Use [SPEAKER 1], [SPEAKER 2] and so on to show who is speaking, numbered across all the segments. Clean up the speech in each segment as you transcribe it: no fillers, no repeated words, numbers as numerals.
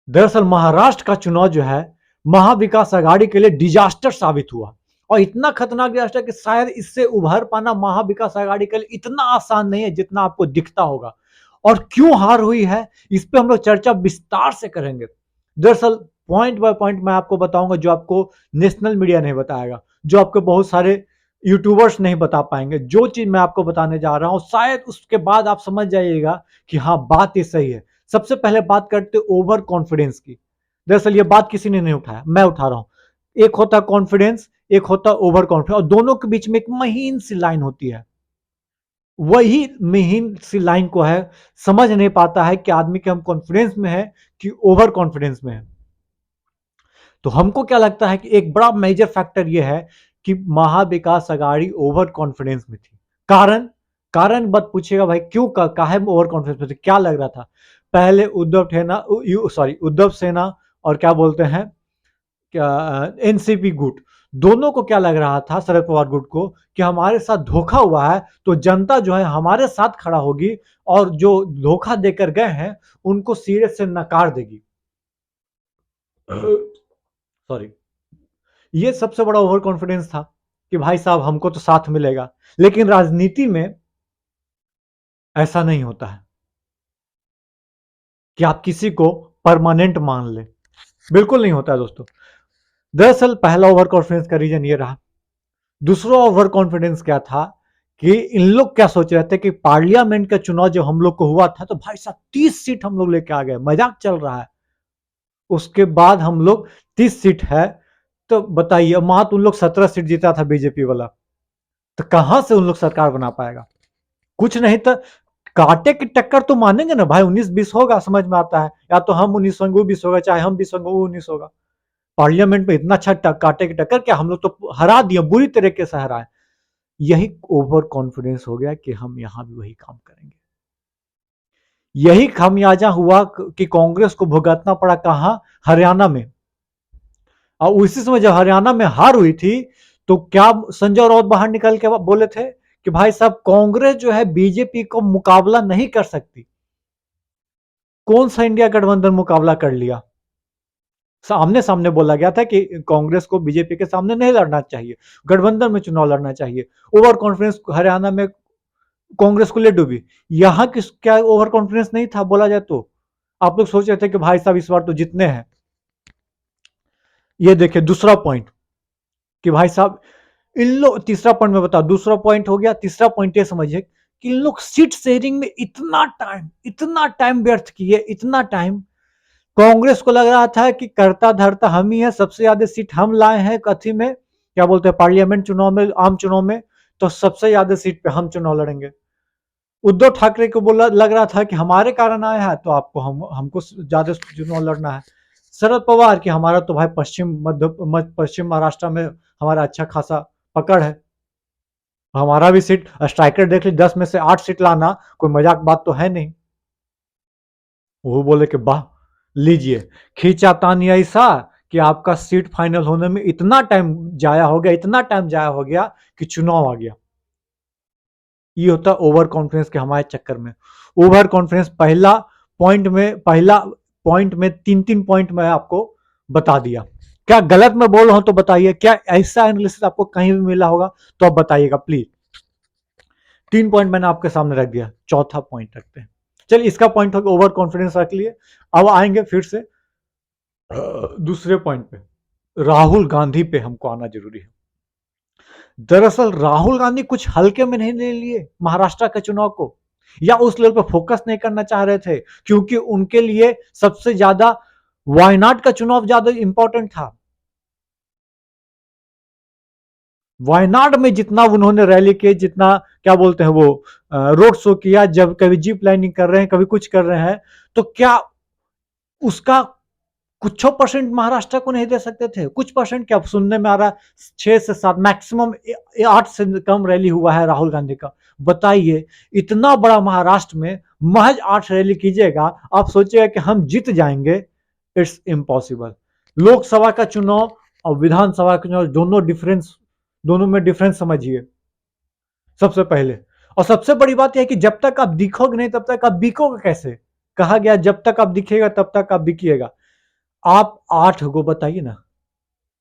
[SPEAKER 1] दरअसल महाराष्ट्र का चुनाव जो है महाविकास आघाड़ी के लिए डिजास्टर साबित हुआ और इतना खतरनाक डिजास्टर कि शायद इससे उभर पाना महाविकास आघाड़ी के लिए इतना आसान नहीं है जितना आपको दिखता होगा। और क्यों हार हुई है इस पे हम लोग चर्चा विस्तार से करेंगे। दरअसल पॉइंट बाय पॉइंट मैं आपको बताऊंगा जो आपको नेशनल मीडिया नहीं बताएगा, जो आपको बहुत सारे यूट्यूबर्स नहीं बता पाएंगे। जो चीज मैं आपको बताने जा रहा हूं शायद उसके बाद आप समझ जाइएगा कि हाँ बात ये सही है। सबसे पहले बात करते ओवर कॉन्फिडेंस की। दरअसल ये बात किसी ने नहीं उठाया, मैं उठा रहा हूं। एक होता कॉन्फिडेंस, एक होता ओवर कॉन्फिडेंस, और दोनों के बीच में एक महीन सी लाइन होती है। वही महीन सी लाइन को है समझ नहीं पाता है कि आदमी के हम कॉन्फिडेंस में है कि ओवर कॉन्फिडेंस में है। तो हमको क्या लगता है कि एक बड़ा मेजर फैक्टर यह है कि महाविकास अघाड़ी ओवर कॉन्फिडेंस में थी। कारण कारण मत पूछेगा भाई क्यों, काहे में ओवर कॉन्फिडेंस में थे, क्या लग रहा था। पहले उद्धव सेना और क्या बोलते हैं, क्या एनसीपी गुट, दोनों को क्या लग रहा था, शरद पवार गुट को, कि हमारे साथ धोखा हुआ है तो जनता जो है हमारे साथ खड़ा होगी और जो धोखा देकर गए हैं उनको सिरे से नकार देगी। सॉरी। ये सबसे बड़ा ओवर कॉन्फिडेंस था कि भाई साहब हमको तो साथ मिलेगा। लेकिन राजनीति में ऐसा नहीं होता है कि आप किसी को परमानेंट मान ले, बिल्कुल नहीं होता है दोस्तों। दरअसल पहला ओवर कॉन्फिडेंस का रीजन ये रहा। दूसरा ओवर कॉन्फिडेंस क्या था कि इन लोग क्या सोच रहे थे कि पार्लियामेंट का चुनाव जो हम लोग को हुआ था तो भाई साहब 30 सीट हम लोग लेके आ गए, मजाक चल रहा है। उसके बाद हम लोग 30 सीट है तो बताइए, वहां तो उन लोग 17 सीट जीता था बीजेपी वाला, तो कहां से उन लोग सरकार बना पाएगा। कुछ नहीं तो कांटे की टक्कर तो मानेंगे ना भाई, 19-20 होगा, समझ में आता है। या तो हम 19 होंगे वो 20 होगा, चाहे हम 20 होंगे वो 19 होगा। पार्लियामेंट में इतना अच्छा कांटे की टक्कर, क्या हम लोग तो हरा दिए, बुरी तरीके से हराए। यही ओवर कॉन्फिडेंस हो गया कि हम यहां भी वही काम करेंगे। यही खामियाजा हुआ कि कांग्रेस को भुगतना पड़ा कहां, हरियाणा में। और उसी समय जब हरियाणा में हार हुई थी तो क्या संजय राउत बाहर निकल के बोले थे कि भाई साहब कांग्रेस जो है बीजेपी को मुकाबला नहीं कर सकती। कौन सा इंडिया गठबंधन मुकाबला कर लिया। सामने सामने बोला गया था कि कांग्रेस को बीजेपी के सामने नहीं लड़ना चाहिए, गठबंधन में चुनाव लड़ना चाहिए। ओवर कॉन्फिडेंस हरियाणा में कांग्रेस को ले डूबी। यहां किस क्या ओवर कॉन्फिडेंस नहीं था बोला जाए तो। आप लोग सोच रहे थे कि भाई साहब इस बार तो जितने हैं। ये देखिए दूसरा पॉइंट कि भाई साहब इन लोग, तीसरा पॉइंट में बताओ, दूसरा पॉइंट हो गया, तीसरा पॉइंट ये समझिए कि इन लोग सीट शेयरिंग में इतना टाइम व्यर्थ किए, इतना टाइम। कांग्रेस को लग रहा था कि करता धरता हम ही है, सबसे ज्यादा सीट हम लाए हैं कथी में, क्या बोलते हैं, पार्लियामेंट चुनाव में, आम चुनाव में, तो सबसे ज्यादा सीट पे हम चुनाव लड़ेंगे। उद्धव ठाकरे को बोला, लग रहा था कि हमारे कारण आया है तो आपको हमको ज्यादा चुनाव लड़ना है। शरद पवार की हमारा तो भाई पश्चिम महाराष्ट्र में हमारा अच्छा खासा पकड़ है, हमारा भी सीट स्ट्राइकर देख ली, 10 में से 8 सीट लाना कोई मजाक बात तो है नहीं। वो बोले कि वाह लीजिए, खींचातानी ऐसा कि आपका सीट फाइनल होने में इतना टाइम जाया हो गया, इतना टाइम जाया हो गया कि चुनाव आ गया। ये होता ओवर कॉन्फिडेंस के हमारे चक्कर में। ओवर कॉन्फिडेंस पहला पॉइंट में 3-3 पॉइंट में आपको बता दिया। क्या गलत मैं बोल रहा हूं तो बताइए, क्या ऐसा एनालिसिस आपको कहीं भी मिला होगा तो आप बताइएगा प्लीज। 3 पॉइंट मैंने आपके सामने रख दिया, चौथा पॉइंट रखते हैं। चलिए इसका पॉइंट हो गया, ओवर कॉन्फिडेंस रख लिए। अब आएंगे फिर से दूसरे पॉइंट पे, राहुल गांधी पे हमको आना जरूरी है। दरअसल राहुल गांधी कुछ हल्के में नहीं ले लिए महाराष्ट्र के चुनाव को, या उस लेवल पर फोकस नहीं करना चाह रहे थे, क्योंकि उनके लिए सबसे ज्यादा वायनाड का चुनाव ज्यादा इंपॉर्टेंट था। वायनाड में जितना उन्होंने रैली की, जितना क्या बोलते हैं वो रोड शो किया, जब कभी जीप लाइनिंग कर रहे हैं, कभी कुछ कर रहे हैं, तो क्या उसका कुछ परसेंट महाराष्ट्र को नहीं दे सकते थे। कुछ परसेंट क्या, सुनने में आ रहा है 6 से 7, मैक्सिमम 8 से कम रैली हुआ है राहुल गांधी का। बताइए इतना बड़ा महाराष्ट्र में महज 8 रैली कीजिएगा, आप सोचिएगा कि हम जीत जाएंगे। It's impossible. लोकसभा का चुनाव और विधानसभा का चुनाव दोनों में डिफरेंस समझिए सबसे पहले। और सबसे बड़ी बात यह है कि जब तक आप दिखोगे नहीं तब तक आप बिकोगे कैसे। कहा गया जब तक आप दिखेगा तब तक आप बिकिएगा। आप 8 गो बताइए ना,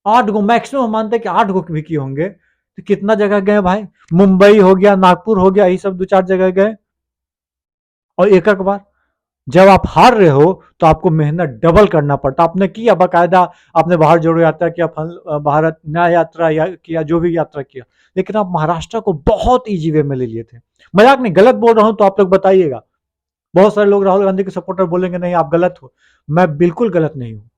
[SPEAKER 1] 8 गो मैक्सिमम हम मानते हैं कि 8 गो भी किए होंगे, तो कितना जगह गए भाई? मुंबई हो गया, नागपुर हो गया, यही सब 2-4 जगह गए। और एक एक बार जब आप हार रहे हो तो आपको मेहनत डबल करना पड़ता। आपने किया बाकायदा, आपने बाहर जोड़ो यात्रा किया, भारत न्याय यात्रा या किया, जो भी यात्रा किया, लेकिन आप महाराष्ट्र को बहुत ईजी वे में ले लिए थे। मजाक नहीं, गलत बोल रहा हूं तो आप लोग बताइएगा। बहुत सारे लोग राहुल गांधी के सपोर्टर बोलेंगे नहीं आप गलत हो। मैं बिल्कुल गलत नहीं हूं।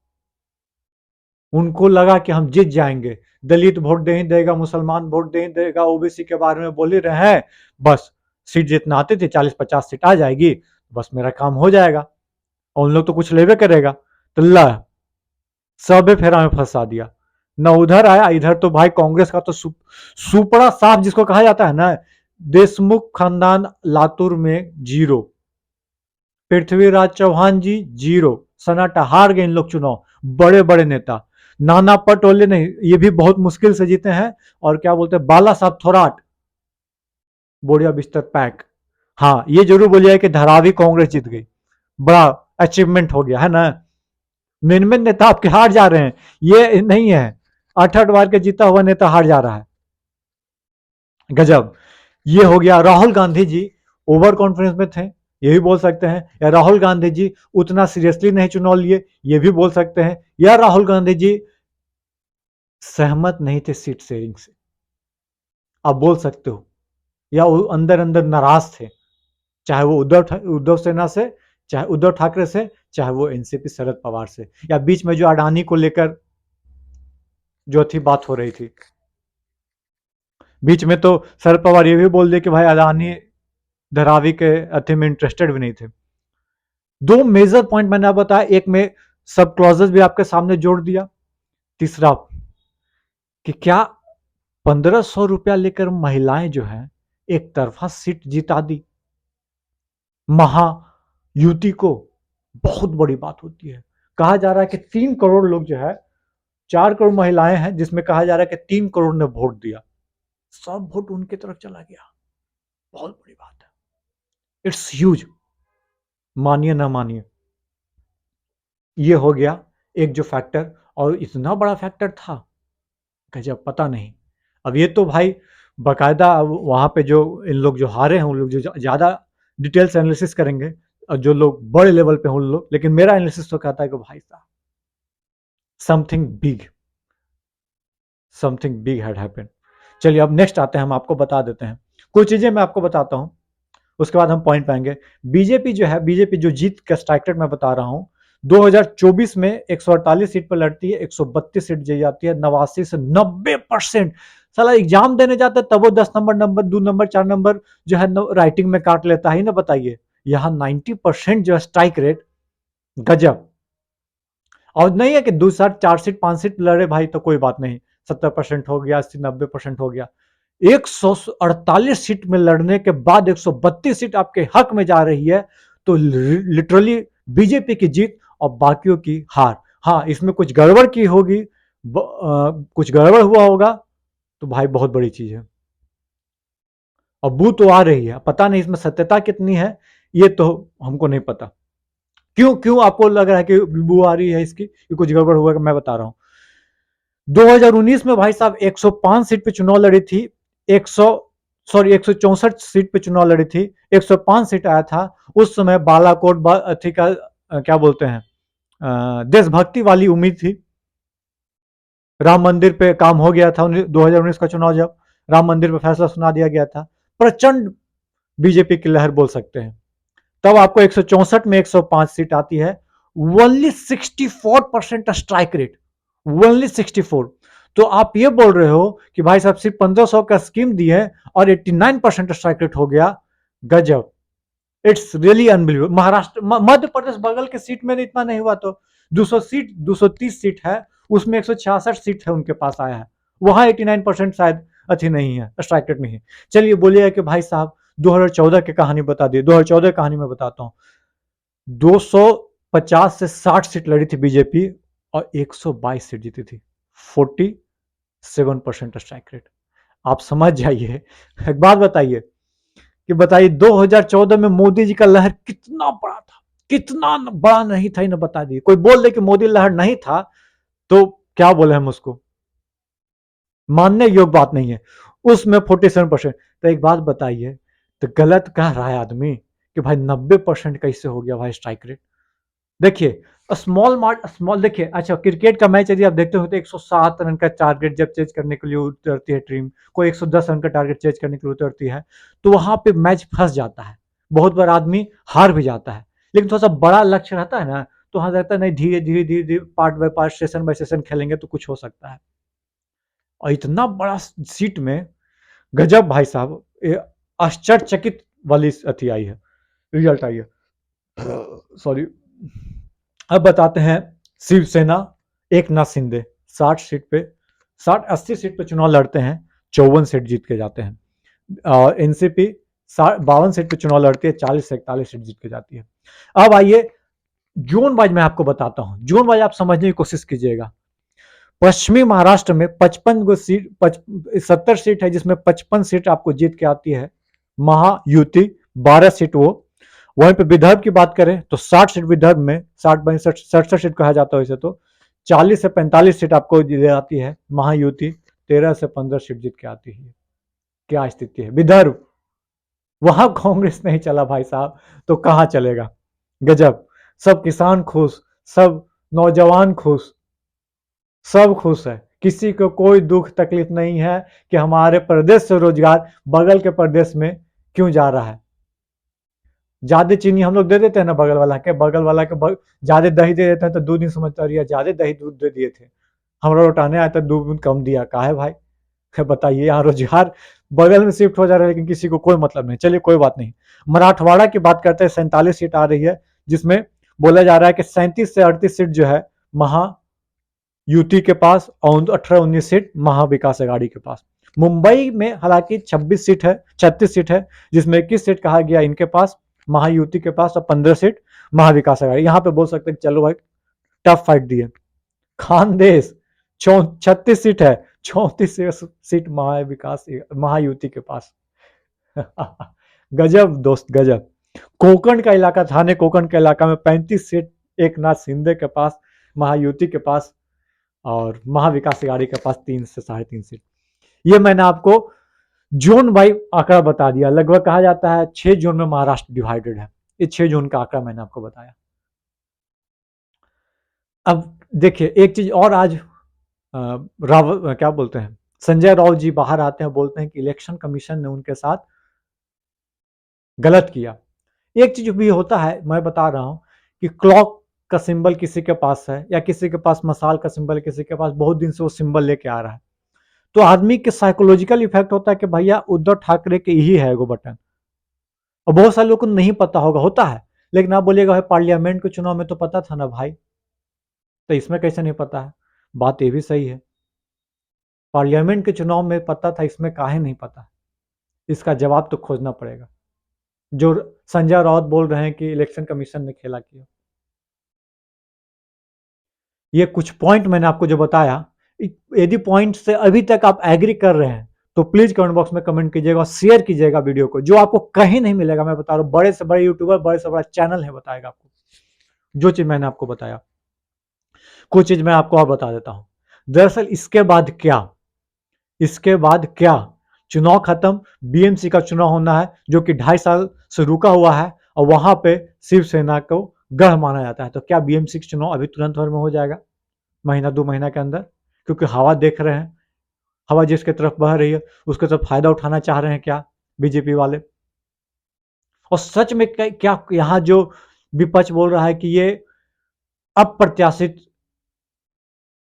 [SPEAKER 1] उनको लगा कि हम जीत जाएंगे, दलित वोट दे ही देगा, मुसलमान वोट दे ही देगा, ओबीसी के बारे में बोल ही रहे हैं, बस सीट जितना आती थी 40-50 सीट आ जाएगी, बस मेरा काम हो जाएगा, और उन लोग तो कुछ लेवे करेगा। तो ला सबे फेरा में फंसा दिया। न उधर आया, इधर तो भाई कांग्रेस का तो सुपड़ा साफ जिसको कहा जाता है ना, देशमुख खानदान लातूर में जीरो, पृथ्वीराज चौहान जी जीरो, सन्नाटा, हार गए इन लोग चुनाव। बड़े बड़े नेता, नाना पटोले नहीं, ये भी बहुत मुश्किल से जीते हैं। और क्या बोलते हैं, बाला साहब थोराट, बोरिया बिस्तर पैक। हाँ ये जरूर बोलिए कि धारावी कांग्रेस जीत गई, बड़ा अचीवमेंट हो गया है ना। मेन मेन नेता आपके हार जा रहे हैं, ये नहीं है 8-8 बार के जीता हुआ नेता हार जा रहा है। गजब। ये हो गया। राहुल गांधी जी ओवर कॉन्फिडेंस में थे, ये भी बोल सकते हैं, या राहुल गांधी जी उतना सीरियसली नहीं चुनाव लिए, ये भी बोल सकते हैं, या राहुल गांधी जी सहमत नहीं थे सीट शेयरिंग से, आप बोल सकते हो, या वो अंदर अंदर नाराज थे, चाहे वो उद्धव सेना से, चाहे उद्धव ठाकरे से, चाहे वो एनसीपी शरद पवार से, या बीच में जो अडानी को लेकर जो थी बात हो रही थी, बीच में तो शरद पवार ये भी बोल दिए कि भाई अडानी धारावी के अति में इंटरेस्टेड भी नहीं थे। दो मेजर पॉइंट मैंने आप बताया, एक में सब क्लॉजेस भी आपके सामने जोड़ दिया, तीसरा कि क्या 1,500 रुपया लेकर महिलाएं जो है एक तरफा सीट जिता दी महायुति को, बहुत बड़ी बात होती है। कहा जा रहा है कि 3 करोड़ लोग जो है, 4 करोड़ महिलाएं हैं जिसमें कहा जा रहा है कि 3 करोड़ ने वोट दिया, सब वोट उनकी तरफ चला गया। बहुत बड़ी बात है, इट्स ह्यूज, मानिए ना मानिए। ये हो गया एक जो फैक्टर, और इतना बड़ा फैक्टर था गजब, पता नहीं। अब ये तो भाई बाकायदा वहां पे जो इन लोग जो हारे हैं उन लोग जो ज्यादा डिटेल्स एनालिसिस करेंगे, और जो लोग बड़े लेवल पे हैं उन लोग, लेकिन मेरा एनालिसिस तो कहता है कि भाई साहब something big, something big had happened. चलिए अब नेक्स्ट आते हैं, हम आपको बता देते हैं कुछ चीजें, मैं आपको बताता हूं, उसके बाद हम पॉइंट पाएंगे। बीजेपी जो है, बीजेपी जो जीत का स्ट्राइक रेट मैं बता रहा हूं, 2024 में 148 सीट पर लड़ती है, 132 सीट जीत जाती है, 89 से 90%। साला एग्जाम देने जाता है तब वो 10 नंबर 2 नंबर 4 नंबर जो है राइटिंग में काट लेता है ना, बताइए। यहां 90% जो है स्ट्राइक रेट, गजब। और नहीं है कि 2 सीट 4 सीट 5 सीट लड़े भाई तो कोई बात नहीं, 70% हो गया, 80-90% हो गया। 148 सीट में लड़ने के बाद 132 सीट आपके हक में जा रही है, तो लिटरली बीजेपी की जीत और बाकियों की हार। हाँ इसमें कुछ गड़बड़ की होगी, कुछ गड़बड़ हुआ होगा, तो भाई बहुत बड़ी चीज है। और बू तो आ रही है, पता नहीं इसमें सत्यता कितनी है, ये तो हमको नहीं पता। क्यों क्यों आपको लग रहा है कि बू आ रही है इसकी, कि कुछ गड़बड़ हुआ, मैं बता रहा हूं। 2019 में भाई साहब 105 सीट पे चुनाव लड़ी थी, 100 सॉरी 164 सीट पे चुनाव लड़ी थी, 105 सीट आया था। उस समय बालाकोट अथी का क्या बोलते हैं, देशभक्ति वाली उम्मीद थी, राम मंदिर पे काम हो गया था 2019 का चुनाव, जब राम मंदिर पे फैसला सुना दिया गया था, प्रचंड बीजेपी की लहर बोल सकते हैं। तब आपको 164 में 105 सीट आती है, ओनली 64% स्ट्राइक रेट, ओनली 64। तो आप ये बोल रहे हो कि भाई साहब सिर्फ 1500 का स्कीम दी है और 89% स्ट्राइक रेट हो गया, गजब। It's really unbelievable. Maharashtra Madhya Pradesh बगल के सीट में इतना नहीं हुआ तो 200 सीट 230 सीट है, उसमें 166 सीट है उनके पास आया है, वहां 89% शायद अच्छी नहीं है, स्ट्राइक रेट नहीं है। चलिए बोलिएगा कि भाई साहब 2014 की कहानी बता दी, 2014 कहानी में बताता हूं। 250 से 60 सीट लड़ी थी बीजेपी और 122 सीट जीती थी, 47% स्ट्राइक रेट। आप समझ जाइए। एक बात बताइए कि बताइए 2014 में मोदी जी का लहर कितना बड़ा था, कितना बड़ा नहीं था, इन्हें बता दिए। कोई बोल दे कि मोदी लहर नहीं था तो क्या बोले हम उसको, मानने योग्य बात नहीं है। उसमें 47%। तो एक बात बताइए, तो गलत कह रहा है आदमी कि भाई 90% कैसे हो गया भाई स्ट्राइक रेट। देखिए स्मॉल देखिए, अच्छा क्रिकेट का मैच यदि आप देखते हो तो 107 रन का टारगेट जब चेज करने के लिए उतरती है टीम, कोई 110 रन का टारगेट चेज करने के लिए उतरती है, तो वहां पे मैच फंस जाता है, बहुत बार आदमी हार भी जाता है। लेकिन थोड़ा सा बड़ा लक्ष्य रहता है ना, तो वहां रहता है नहीं, धीरे धीरे धीरे धीरे part by part, session bye session खेलेंगे तो कुछ हो सकता है। और इतना बड़ा सीट में गजब भाई साहब, आश्चर्यचकित वाली अथी आई है, रिजल्ट आई है। सॉरी। अब बताते हैं शिवसेना, एक नाथ शिंदे 60 सीट पे, 60-80 सीट पे चुनाव लड़ते हैं, 54 सीट जीत के जाते हैं। और एनसीपी 52 सीट पे चुनाव लड़ती है, 40 से 41 सीट जीत के जाती है। अब आइए जोन वाइज मैं आपको बताता हूं, जोन वाइज आप समझने की कोशिश कीजिएगा। पश्चिमी महाराष्ट्र में 55 गो सीट, 70 सीट है, जिसमें 55 सीट आपको जीत के आती है महायुति, 12 सीट वो। वहीं पे विदर्भ की बात करें तो 60 सीट विदर्भ में, 60-62 सीट कहा जाता है वैसे तो, 40 से 45 सीट आपको दे आती है महायुति, 13 से 15 सीट जीत के आती है। क्या स्थिति है विदर्भ, वहां कांग्रेस नहीं चला भाई साहब, तो कहां चलेगा। गजब, सब किसान खुश, सब नौजवान खुश, सब खुश है, किसी को कोई दुख तकलीफ नहीं है कि हमारे प्रदेश से रोजगार बगल के प्रदेश में क्यों जा रहा है। ज्यादा चीनी हम लोग दे देते हैं ना बगल वाला के ज्यादा दही दे देते हैं तो 2 दिन समझता रही ज्यादा दही दूध दे दिए थे, हमारा लौटाने आया तो 2 दिन कम दिया, कहा है भाई। बताइए, यहाँ रोजगार बगल में शिफ्ट हो जा रहा है लेकिन किसी को कोई मतलब नहीं। चलिए कोई बात नहीं। मराठवाड़ा की बात करते हैं, 47 सीट आ रही है, जिसमें बोला जा रहा है कि 37 से 38 सीट जो है महा यूटी के पास, और 18-19 सीट महाविकास अघाड़ी के पास। मुंबई में हालांकि 26 सीट है, 36 सीट है, जिसमें 21 सीट कहा गया इनके पास, महायुति के पास, और 15 सीट महाविकास अघाड़ी। यहां पे बोल सकते हैं चलो भाई टफ फाइट दिए। खानदेश 36 सीट है, 34 सीट महाविकास महायुति के पास। गजब दोस्त गजब। कोकण का इलाका, थाने कोकण के इलाका में 35 सीट एक नाथ शिंदे के पास, महायुति के पास, और महाविकास अघाड़ी के पास 3 से 3.5 सीट। ये मैंने आपको जोन वाइज आंकड़ा बता दिया। लगभग कहा जाता है 6 जोन में महाराष्ट्र डिवाइडेड है। ये 6 जोन का आंकड़ा मैंने आपको बताया। अब देखिए एक चीज और, आज राव क्या बोलते हैं, संजय राउत जी बाहर आते हैं, बोलते हैं कि इलेक्शन कमीशन ने उनके साथ गलत किया। एक चीज भी होता है, मैं बता रहा हूं कि क्लॉक का सिंबल किसी के पास है, या किसी के पास मसाल का सिंबल, किसी के पास बहुत दिन से वो सिंबल लेके आ रहा है, तो आदमी के साइकोलॉजिकल इफेक्ट होता है कि भैया उद्धव ठाकरे के यही है वो बटन। और बहुत सारे लोगों को नहीं पता होगा, होता है, लेकिन आप बोलिएगा भाई पार्लियामेंट के चुनाव में तो पता था ना भाई, तो इसमें कैसे नहीं पता है। बात ये भी सही है, पार्लियामेंट के चुनाव में पता था, इसमें काहे नहीं पता। इसका जवाब तो खोजना पड़ेगा। जो संजय राउत बोल रहे हैं कि इलेक्शन कमीशन ने खेला किया, ये कुछ पॉइंट मैंने आपको जो बताया, यदि पॉइंट से अभी तक आप एग्री कर रहे हैं तो प्लीज कमेंट बॉक्स में कमेंट कीजिएगा और शेयर कीजिएगा वीडियो को, जो आपको कहीं नहीं मिलेगा। मैं बता रहा हूं, बड़े से बड़े यूट्यूबर, बड़े से बड़ा चैनल है बताएगा आपको जो चीज मैंने आपको बताया। कुछ चीज मैं आपको और बता देता हूं। दरअसल इसके बाद क्या, इसके बाद क्या, चुनाव खत्म, बीएमसी का चुनाव होना है, जो कि 2.5 साल से रुका हुआ है, और वहां पे शिवसेना को गढ़ माना जाता है। तो क्या बीएमसी का चुनाव अभी तुरंत भर में हो जाएगा, महीना 2 महीना के अंदर? क्योंकि हवा देख रहे हैं, हवा जिसके तरफ बह रही है उसके तरफ फायदा उठाना चाह रहे हैं क्या बीजेपी वाले। और सच में क्या यहाँ जो विपक्ष बोल रहा है कि ये अप्रत्याशित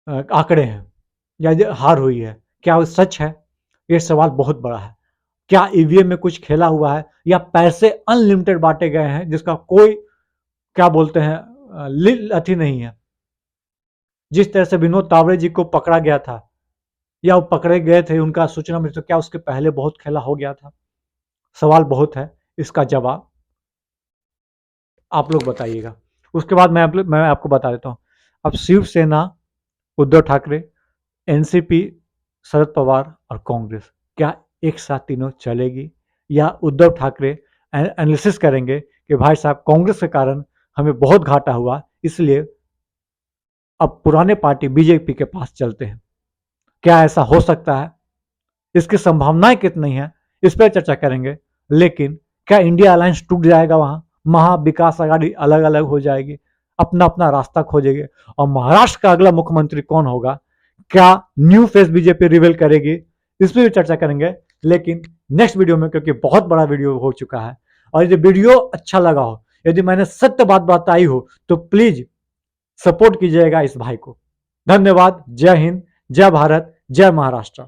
[SPEAKER 1] आंकड़े हैं या हार हुई है, क्या वो सच है? ये सवाल बहुत बड़ा है। क्या ईवीएम में कुछ खेला हुआ है, या पैसे अनलिमिटेड बांटे गए हैं जिसका कोई क्या बोलते हैं अथी नहीं है। जिस तरह से विनोद तावड़े जी को पकड़ा गया था, या वो पकड़े गए थे, उनका सूचना मिली, तो क्या उसके पहले बहुत खेला हो गया था? सवाल बहुत है, इसका जवाब आप लोग बताइएगा। उसके बाद मैं आपको बता देता हूं। अब शिवसेना, उद्धव ठाकरे, एनसीपी, शरद पवार और कांग्रेस, क्या एक साथ तीनों चलेगी, या उद्धव ठाकरे एनालिसिस करेंगे कि भाई साहब कांग्रेस के कारण हमें बहुत घाटा हुआ, इसलिए अब पुराने पार्टी बीजेपी के पास चलते हैं। क्या ऐसा हो सकता है? इसकी संभावनाएं कितनी हैं, इस पर चर्चा करेंगे। लेकिन क्या इंडिया अलायंस टूट जाएगा? वहां महाविकास आघाड़ी अलग अलग हो जाएगी, अपना अपना रास्ता खोजेगी, और महाराष्ट्र का अगला मुख्यमंत्री कौन होगा? क्या न्यू फेस बीजेपी रिवील करेगी? इस पर भी चर्चा करेंगे, लेकिन नेक्स्ट वीडियो में, क्योंकि बहुत बड़ा वीडियो हो चुका है। और यदि वीडियो अच्छा लगा हो, यदि मैंने सत्य बात बताई हो, तो प्लीज सपोर्ट कीजिएगा इस भाई को। धन्यवाद। जय हिंद, जय भारत, जय महाराष्ट्र।